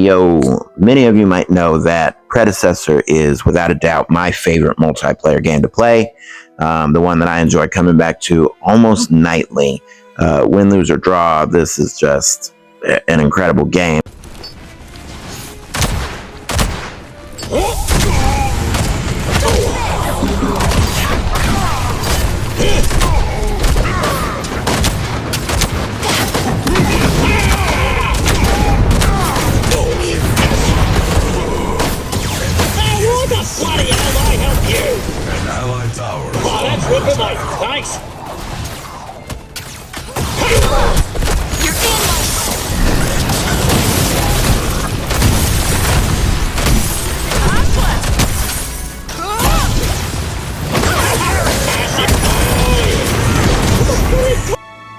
Yo, many of you might know that Predecessor is without a doubt my favorite multiplayer game to play. The one that I enjoy coming back to almost nightly. Win, lose, or draw, this is just an incredible game. Nice!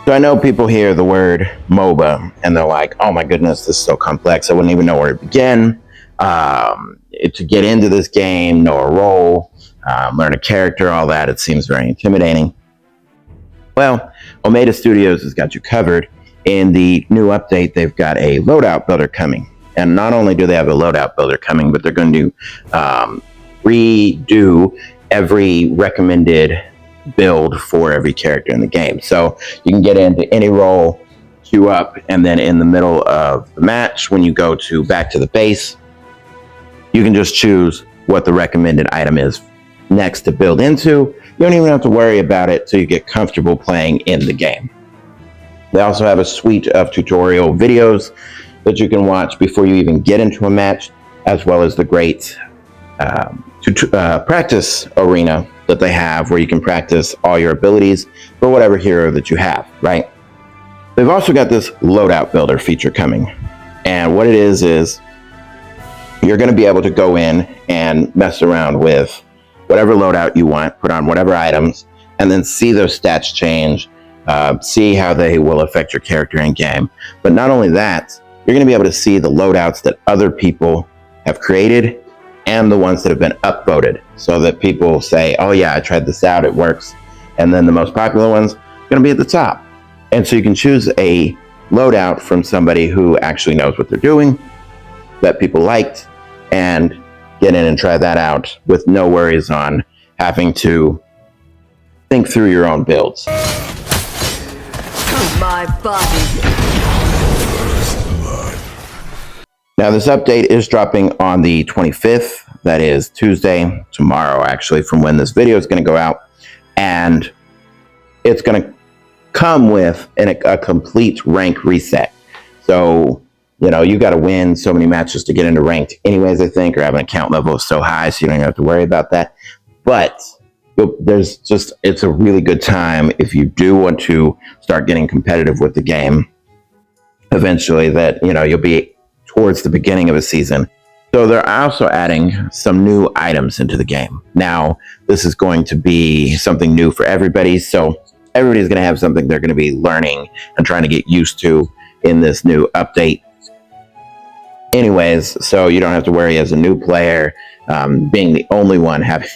So I know people hear the word MOBA and they're like, oh my goodness, this is so complex. I wouldn't even know where to begin. To get into this game, know a role, learn a character, all that, it seems very intimidating. Well, Omega Studios has got you covered. In the new update, they've got a loadout builder coming. And not only do they have a loadout builder coming, but they're going to redo every recommended build for every character in the game. So you can get into any role, queue up, and then in the middle of the match, when you go back to the base, you can just choose what the recommended item is next to build into. You don't even have to worry about it till you get comfortable playing in the game. They also have a suite of tutorial videos that you can watch before you even get into a match, as well as the great practice arena that they have where you can practice all your abilities for whatever hero that you have, right? They've also got this loadout builder feature coming. And what it is you're going to be able to go in and mess around with whatever loadout you want, put on whatever items, and then see those stats change, see how they will affect your character in game. But not only that, you're going to be able to see the loadouts that other people have created and the ones that have been upvoted, so that people say, oh yeah, I tried this out, it works. And then the most popular ones are going to be at the top. And so you can choose a loadout from somebody who actually knows what they're doing, that people liked, and get in and try that out with no worries on having to think through your own builds. My body. Now this update is dropping on the 25th. That is Tuesday, tomorrow actually, from when this video is going to go out. And it's going to come with a complete rank reset. So, you know, you got to win so many matches to get into ranked anyways, I think, or have an account level so high so you don't have to worry about that. But it's a really good time if you do want to start getting competitive with the game eventually, that, you know, you'll be towards the beginning of a season. So they're also adding some new items into the game. Now, this is going to be something new for everybody. So everybody's going to have something they're going to be learning and trying to get used to in this new update. Anyways, so you don't have to worry as a new player being the only one having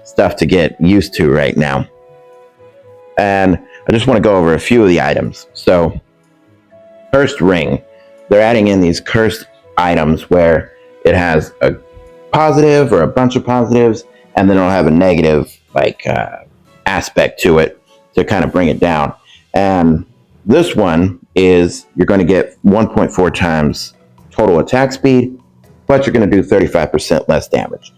stuff to get used to right now. And I just want to go over a few of the items. So, Cursed Ring. They're adding in these cursed items where it has a positive or a bunch of positives, and then it'll have a negative aspect to it to kind of bring it down. And this one is you're going to get 1.4 times total attack speed, but you're going to do 35% less damage.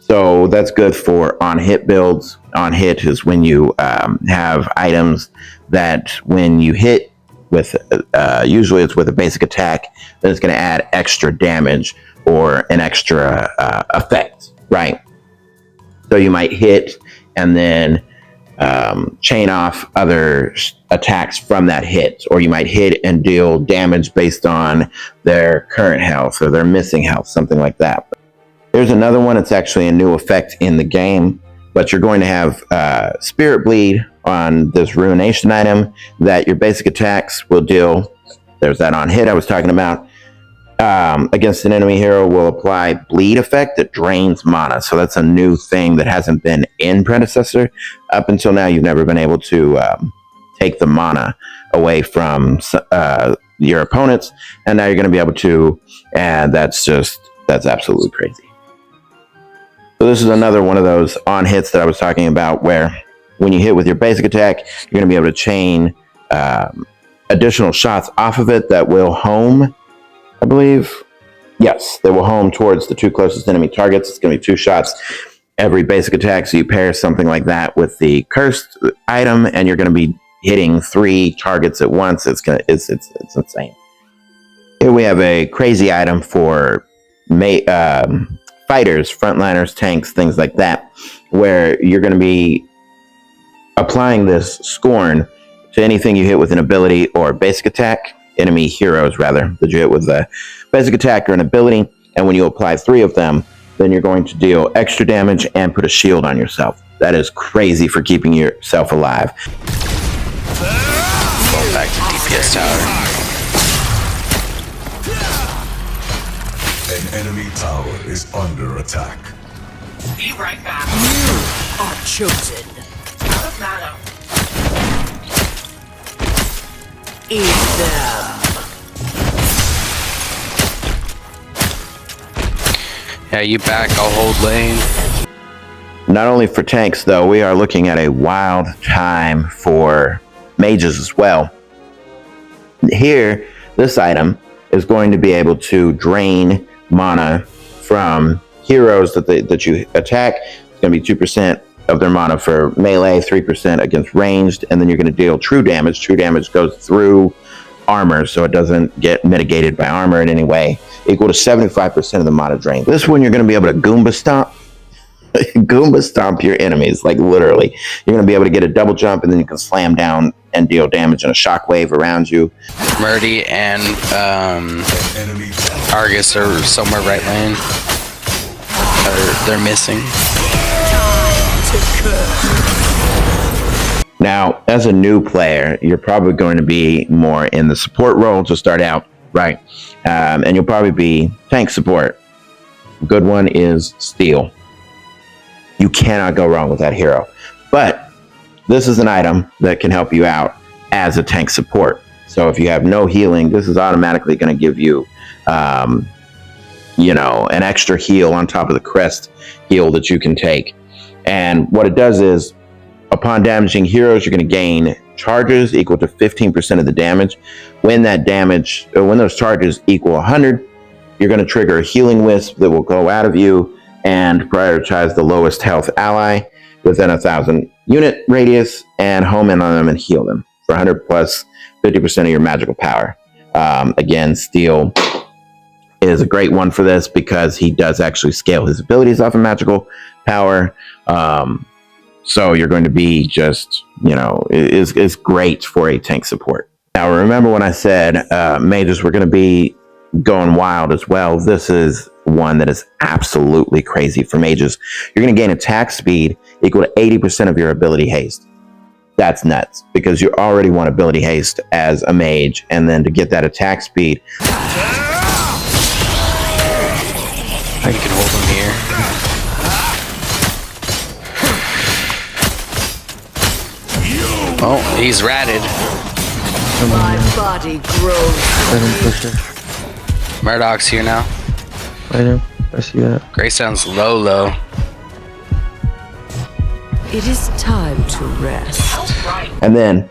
So that's good for on-hit builds. On-hit is when you have items that when you hit with, usually it's with a basic attack, then it's going to add extra damage or an extra effect, right? So you might hit and then chain off other attacks from that hit, or you might hit and deal damage based on their current health or their missing health, something like that. There's another one. It's actually a new effect in the game, but you're going to have Spirit Bleed on this Ruination item that your basic attacks will deal. There's that on hit I was talking about. Against an enemy hero will apply bleed effect that drains mana. So that's a new thing that hasn't been in Predecessor. Up until now, you've never been able to take the mana away from your opponents, and now you're going to be able to, and that's absolutely crazy. So this is another one of those on hits that I was talking about, where when you hit with your basic attack, you're going to be able to chain additional shots off of it that will home, I believe. Yes, they will home towards the 2 closest enemy targets. It's going to be 2 shots every basic attack, so you pair something like that with the cursed item, and you're going to be hitting 3 targets at once. It's insane. Here we have a crazy item for fighters, frontliners, tanks, things like that, where you're going to be applying this scorn to anything you hit with an ability or basic attack, enemy heroes rather, that you hit with a basic attack or an ability, and when you apply 3 of them, then you're going to deal extra damage and put a shield on yourself. That is crazy for keeping yourself alive. Going back to DPS tower. An enemy tower is under attack. Be right back. You are chosen. Out of mana. Eat them. Yeah, you back, I'll hold lane. Not only for tanks, though, we are looking at a wild time for mages as well. Here, this item is going to be able to drain mana from heroes that you attack. It's going to be 2% of their mana for melee, 3% against ranged, and then you're going to deal true damage. True damage goes through armor, so it doesn't get mitigated by armor in any way, equal to 75% of the mana drain. This one, you're going to be able to Goomba Stomp. Goomba Stomp your enemies, like literally. You're going to be able to get a double jump, and then you can slam down and deal damage in a shockwave around you. Murdy and Argus are somewhere right lane. They're missing. Now, as a new player, you're probably going to be more in the support role to start out, right? And you'll probably be tank support. A good one is Steel. You cannot go wrong with that hero. But this is an item that can help you out as a tank support. So if you have no healing, this is automatically going to give you, an extra heal on top of the crest heal that you can take. And what it does is, upon damaging heroes, you're going to gain charges equal to 15% of the damage. When those charges equal 100, you're going to trigger a healing wisp that will go out of you and prioritize the lowest health ally within 1,000 unit radius and home in on them and heal them for 100 plus 50% of your magical power. Again, Steel is a great one for this because he does actually scale his abilities off of magical power. So you're going to be just, is great for a tank support. Now, remember when I said mages were going to be going wild as well? This is one that is absolutely crazy for mages. You're going to gain attack speed equal to 80% of your ability haste. That's nuts, because you already want ability haste as a mage, and then to get that attack speed. I can hold him here. Oh, he's ratted. My body grows. Murdoch's here now. I know. I see that. Greystone's low. It is time to rest. And then,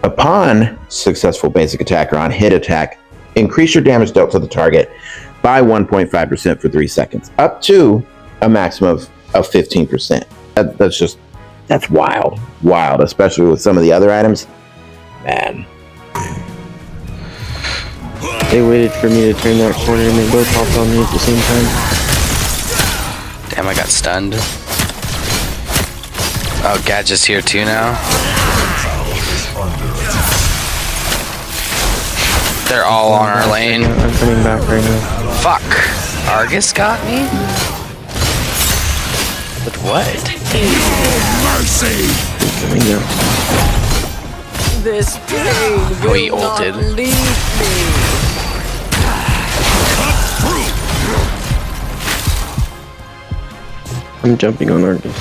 upon successful basic attack or on hit attack, increase your damage dealt to the target by 1.5% for 3 seconds, up to a maximum of 15%. That's wild, especially with some of the other items. Man. They waited for me to turn that corner and they both hopped on me at the same time. Damn, I got stunned. Oh, Gadget's here too now. They're all on our lane. I'm coming back right now. Fuck. Argus got me? With what? Mercy! Coming now. This pain will he not ulted. leave me. I'm jumping on Argus.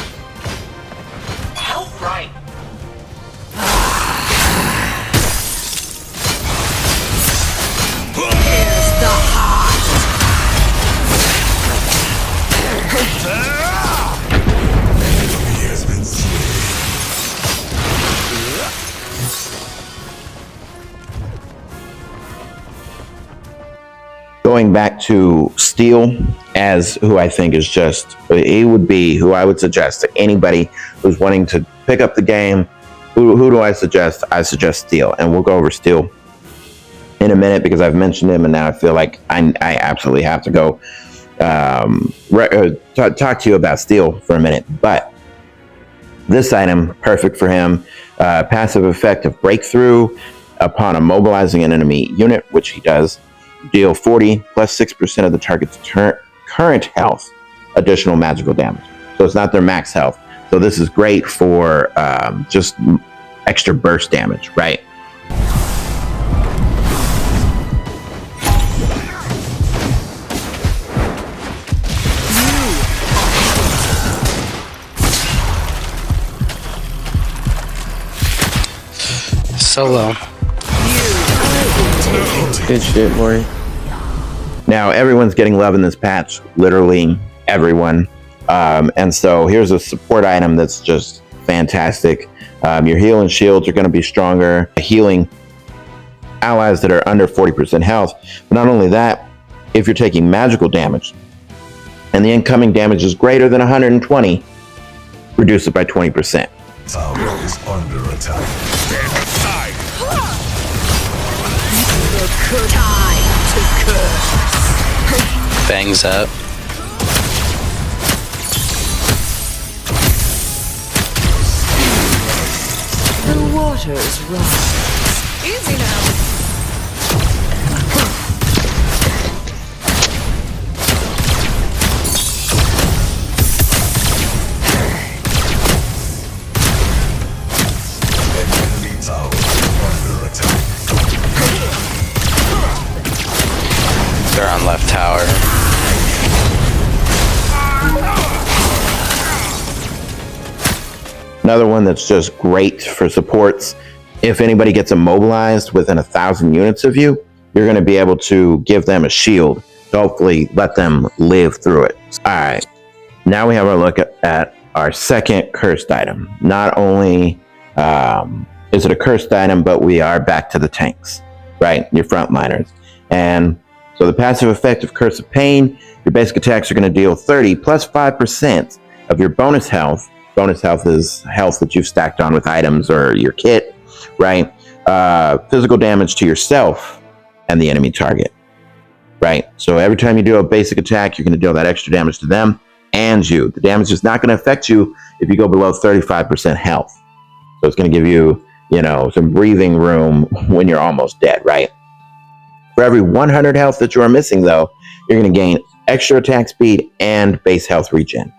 Outright. going back to Steel as who I think is just, he would be who I would suggest to anybody who's wanting to pick up the game. Who do I suggest? I suggest Steel, and we'll go over Steel in a minute because I've mentioned him, and now I feel like I absolutely have to go talk to you about Steel for a minute. But this item, perfect for him. Passive effect of Breakthrough upon immobilizing an enemy unit, which he does. Deal 40 plus 6% of the target's current health additional magical damage. So it's not their max health. So this is great for just extra burst damage, right? Solo. Good shit, Maury. Now everyone's getting love in this patch, literally everyone. And so here's a support item that's just fantastic. Your heal and shields are going to be stronger, healing allies that are under 40% health. But not only that, if you're taking magical damage and the incoming damage is greater than 120, reduce it by 20%. Tower is under attack. Stand aside. Time to curse. Bangs up. The waters rise. Easy now. Enemy tower is under attack. They're on left tower. Another one that's just great for supports. If anybody gets immobilized within 1,000 units of you, you're going to be able to give them a shield to hopefully let them live through it. All right. Now we have a look at our second cursed item. Not only is it a cursed item, but we are back to the tanks, right? Your frontliners. And so the passive effect of Curse of Pain, your basic attacks are going to deal 30 plus 5% of your bonus health. Bonus health is health that you've stacked on with items or your kit, right? Physical damage to yourself and the enemy target, right? So every time you do a basic attack, you're going to deal that extra damage to them and you. The damage is not going to affect you if you go below 35% health. So it's going to give you, some breathing room when you're almost dead, right? For every 100 health that you are missing, though, you're going to gain extra attack speed and base health regen.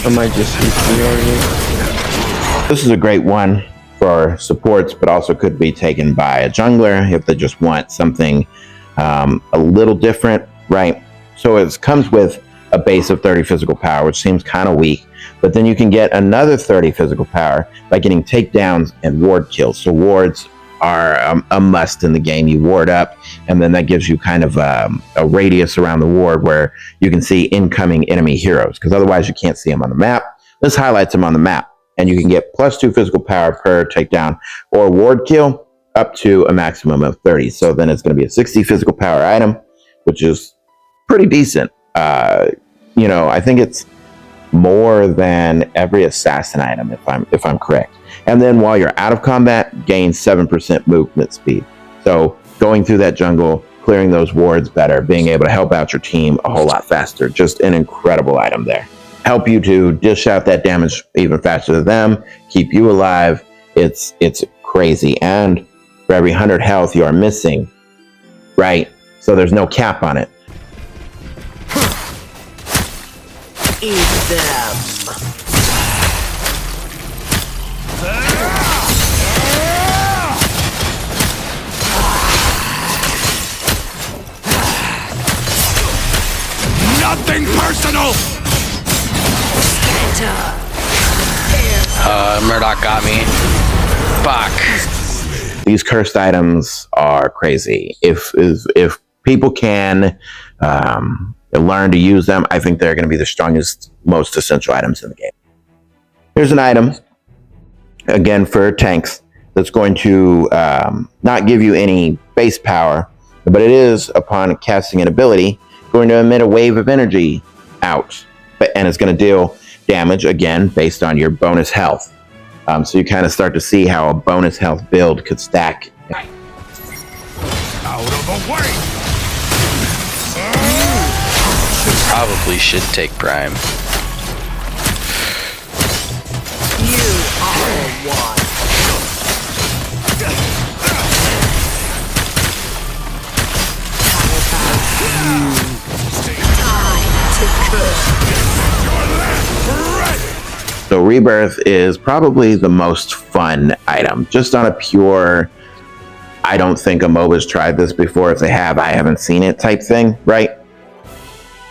I might just use already. This is a great one for supports, but also could be taken by a jungler if they just want something a little different, right? So it comes with a base of 30 physical power, which seems kind of weak, but then you can get another 30 physical power by getting takedowns and ward kills. So wards are a must in the game. You ward up, and then that gives you kind of a radius around the ward where you can see incoming enemy heroes, because otherwise you can't see them on the map. This highlights them on the map, and you can get +2 physical power per takedown or ward kill up to a maximum of 30. So then it's going to be a 60 physical power item, which is pretty decent. I think it's more than every assassin item, if I'm correct. And then while you're out of combat, gain 7% movement speed. So going through that jungle, clearing those wards better, being able to help out your team a whole lot faster. Just an incredible item there. Help you to dish out that damage even faster to them, keep you alive. It's crazy. And for every 100 health you are missing, right? So there's no cap on it. Eat them. Nothing personal! Scatter. Murdoch got me. Fuck. These cursed items are crazy. If people can learn to use them, I think they're going to be the strongest, most essential items in the game. Here's an item, again for tanks, that's going to not give you any base power, but it is, upon casting an ability, going to emit a wave of energy out. And it's going to deal damage, again, based on your bonus health. So you kind of start to see how a bonus health build could stack. Out of the way! Probably should take Prime. You are one. Time to curse. So Rebirth is probably the most fun item, just on a pure, I don't think a MOBA's tried this before. If they have, I haven't seen it type thing, right?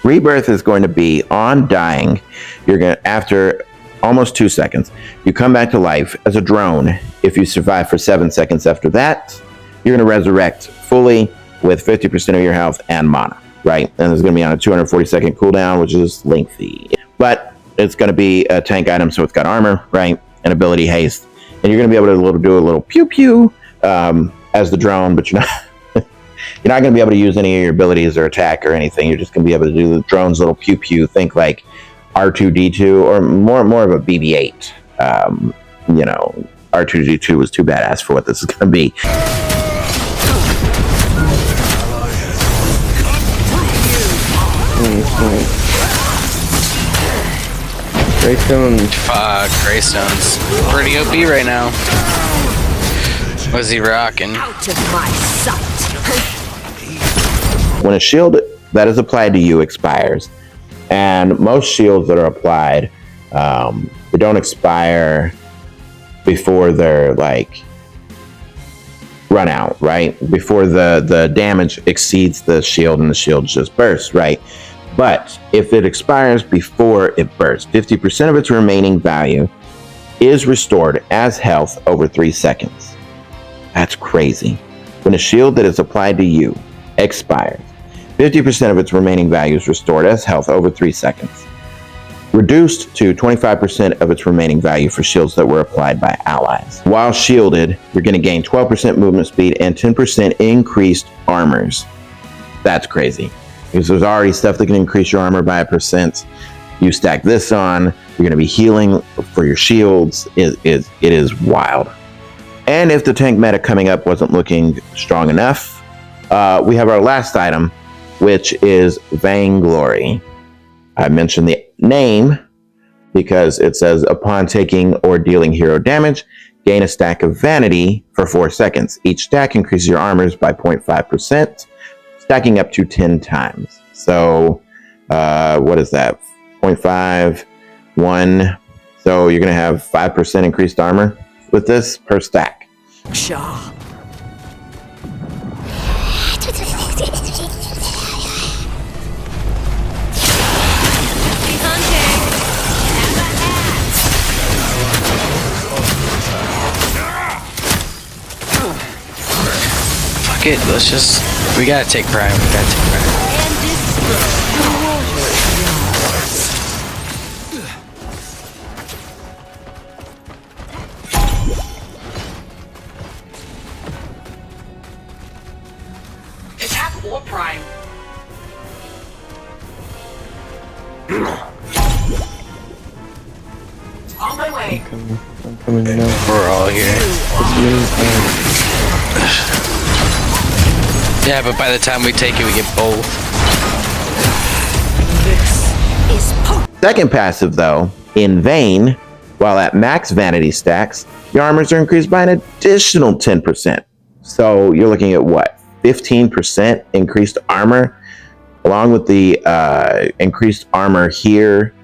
Rebirth is going to be on dying. You're going to, after almost 2 seconds, you come back to life as a drone. If you survive for 7 seconds after that, you're going to resurrect fully with 50% of your health and mana, right? And it's going to be on a 240-second cooldown, which is lengthy. But it's going to be a tank item, so it's got armor, right? And ability haste. And you're going to be able to do a little pew-pew as the drone, but you're not... You're not going to be able to use any of your abilities or attack or anything. You're just going to be able to do the drone's little pew pew. Think like R2D2 or more of a BB-8. You know, R2D2 was too badass for what this is going to be. Greystone. Fuck, Greystone's pretty OP right now. Was he rocking? Out of my sight. When a shield that is applied to you expires, and most shields that are applied, they don't expire before they're like run out, right? Before the damage exceeds the shield and the shield just bursts, right? But if it expires before it bursts, 50% of its remaining value is restored as health over 3 seconds. That's crazy. When a shield that is applied to you expires, 50% of its remaining value is restored as health over 3 seconds. Reduced to 25% of its remaining value for shields that were applied by allies. While shielded, you're going to gain 12% movement speed and 10% increased armors. That's crazy. Because there's already stuff that can increase your armor by 1%. You stack this on, you're going to be healing for your shields. It is wild. And if the tank meta coming up wasn't looking strong enough, we have our last item, which is Vainglory. I mentioned the name because it says upon taking or dealing hero damage, gain a stack of vanity for 4 seconds. Each stack increases your armors by 0.5%, stacking up to 10 times. So what is that? 0.5, 1. So you're going to have 5% increased armor with this per stack. Shaw. Fuck it, let's just... We gotta take Prime, we gotta take Prime. Attack or Prime. On my way. I'm coming now. We're all here. Yeah, but by the time we take it, we get both. This is Second passive, though, in Vain, while at max vanity stacks, your armors are increased by an additional 10%. So you're looking at what? 15% increased armor, along with the increased armor here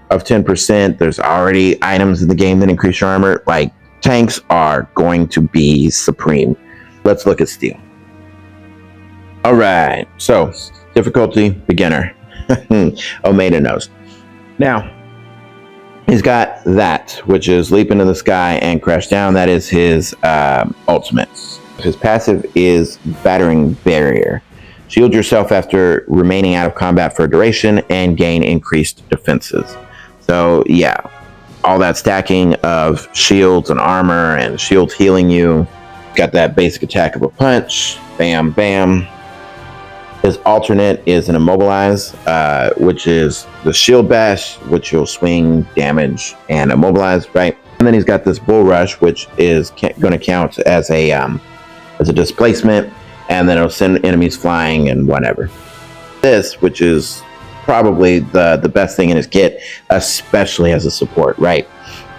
of 10%. There's already items in the game that increase your armor. Like, tanks are going to be supreme. Let's look at steel. All right, so difficulty beginner. Omega knows. Now, he's got that, which is leap into the sky and crash down. That is his ultimate. His passive is Battering Barrier. Shield yourself after remaining out of combat for a duration and gain increased defenses. So yeah, all that stacking of shields and armor and shields healing you. Got that basic attack of a punch. Bam, bam. His alternate is an Immobilize, which is the Shield Bash, which you'll swing, damage, and immobilize, right? And then he's got this Bull Rush, which is going to count as a displacement, and then it'll send enemies flying and whatever. This, which is probably the best thing in his kit, especially as a support, right?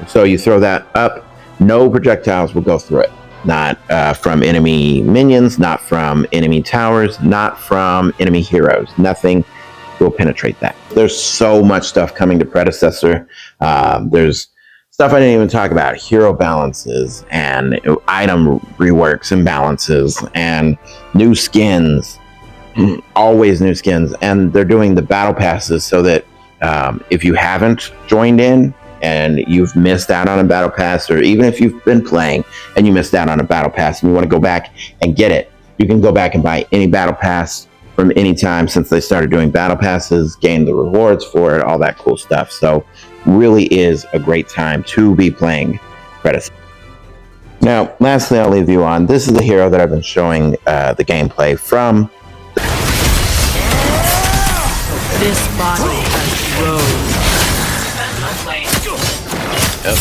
So you throw that up, no projectiles will go through it. Not from enemy minions, not from enemy towers, not from enemy heroes. Nothing will penetrate that. There's so much stuff coming to Predecessor. There's stuff I didn't even talk about. Hero balances and item reworks and balances and new skins. Always new skins. And they're doing the battle passes so that if you haven't joined in, and you've missed out on a battle pass, or even if you've been playing and you missed out on a battle pass and you want to go back and get it, you can go back and buy any battle pass from any time since they started doing battle passes, gain the rewards for it, all that cool stuff. So really is a great time to be playing Predecessor. Now, lastly, I'll leave you on, this is the hero that I've been showing the gameplay from. This body has grown. Yep.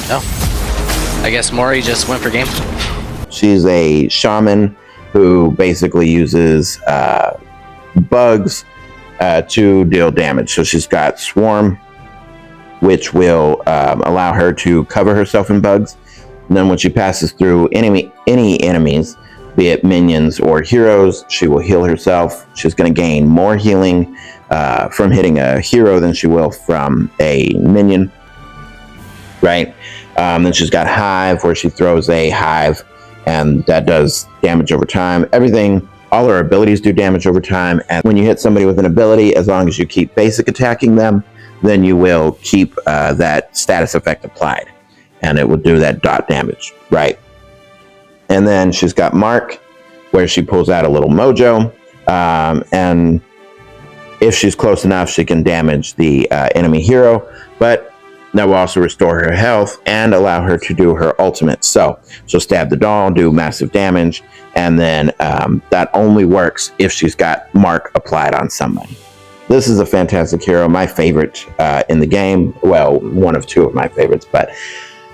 Oh. I guess Mori just went for game. She's a shaman who basically uses bugs to deal damage. So she's got Swarm, which will allow her to cover herself in bugs. And then when she passes through any enemies, be it minions or heroes, she will heal herself. She's going to gain more healing from hitting a hero than she will from a minion, right? Then she's got Hive, where she throws a hive, and that does damage over time. Everything, all her abilities do damage over time. And when you hit somebody with an ability, as long as you keep basic attacking them, then you will keep that status effect applied, and it will do that dot damage, right? And then she's got Mark, where she pulls out a little mojo, and if she's close enough, she can damage the enemy hero, but that will also restore her health and allow her to do her ultimate. So she'll stab the doll, do massive damage, and then that only works if she's got Mark applied on somebody. This is a fantastic hero, my favorite in the game. Well, one of two of my favorites, but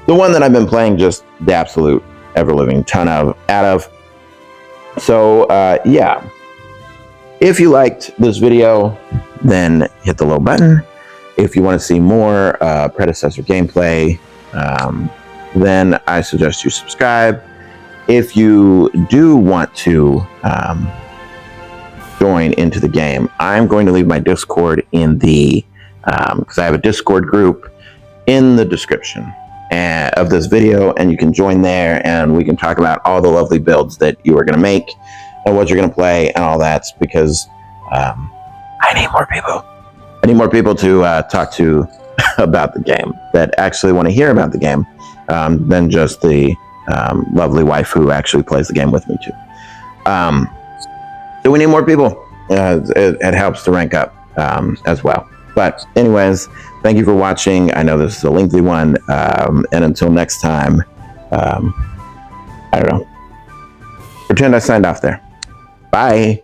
the one that I've been playing just the absolute ever-living ton out of. So, yeah. If you liked this video, then hit the little button. If you want to see more Predecessor gameplay, then I suggest you subscribe. If you do want to join into the game, I'm going to leave my Discord in the because I have a Discord group in the description of this video, and you can join there and we can talk about all the lovely builds that you are going to make and what you're going to play and all that, because I need more people. I need more people to talk to about the game, that actually want to hear about the game, than just the lovely wife who actually plays the game with me too. So we need more people. It helps to rank up as well. But anyways, thank you for watching. I know this is a lengthy one. And until next time, I don't know. Pretend I signed off there. Bye.